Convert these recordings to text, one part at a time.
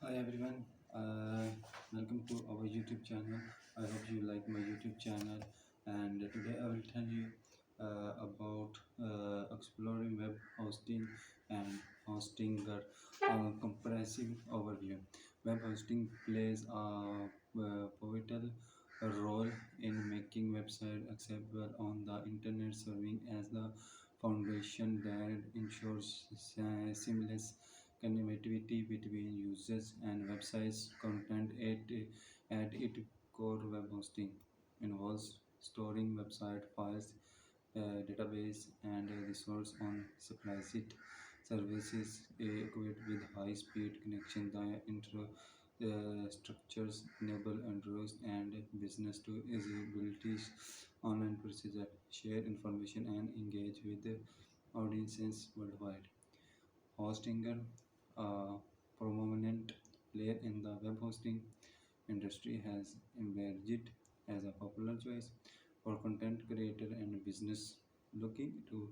Hi everyone, uh, welcome to our YouTube channel. I hope you like my YouTube channel, and today I will tell you about exploring web hosting and hosting comprehensive overview. Web hosting plays a pivotal role in making website accessible on the internet, serving as the foundation that ensures seamless connectivity between users and websites. Content at its core, web hosting involves storing website files, database, and resource on supply-side services equipped with high-speed connection. The structures enable Android and business to usabilities online procedure, share information, and engage with the audiences worldwide. Hostinger, a prominent player in the web hosting industry, has emerged as a popular choice for content creator and business looking to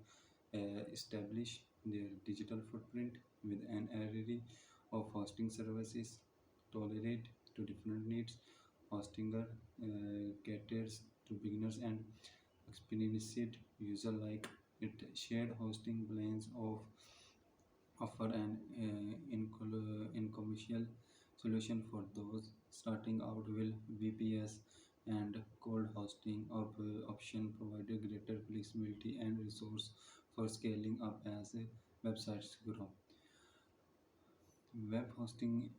establish their digital footprint with an array of hosting services tolerate to different needs. Hostinger caters to beginners and experienced user like it. Shared hosting plans offer an commercial solution for those starting out. Will VPS and cold hosting option provide a greater flexibility and resource for scaling up as websites grow. Web hosting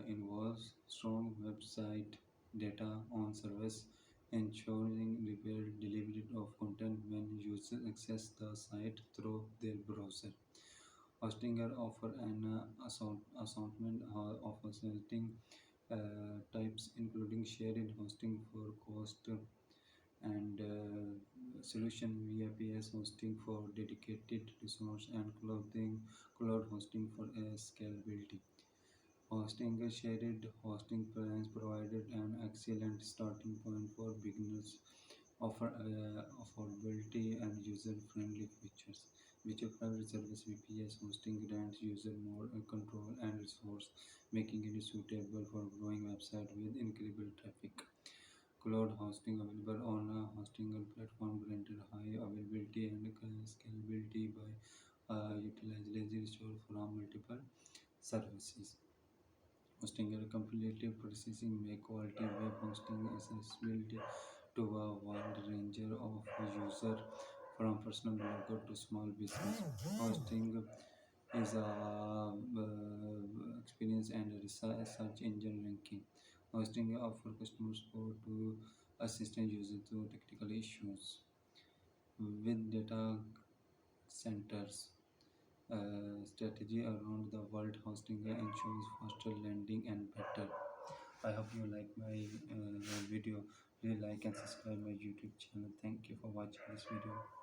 involves strong website data on servers, ensuring repeat delivery of content when users access the site through their browser. Hostinger offer an assortment of hosting types, including shared hosting for cost and solution VPS hosting for dedicated resource and cloud hosting for scalability. Hosting shared hosting plans provided an excellent starting point for beginners, offer affordability and user-friendly features. Which of private service VPS hosting grants user more control and resource, making it suitable for growing website with incredible traffic. Cloud hosting available on a hosting platform granted high availability and scalability by utilizing resource from multiple services. Hosting a completely processing make quality web hosting accessible to a wide range of users from personal blogger to small business. Hosting is a experience and search engine ranking. Hosting offer customer support to assistant user to technical issues with data centers. Strategy around the world. Hosting ensures faster landing and better. I hope you like my video. Please like and subscribe my YouTube channel. Thank you for watching this video.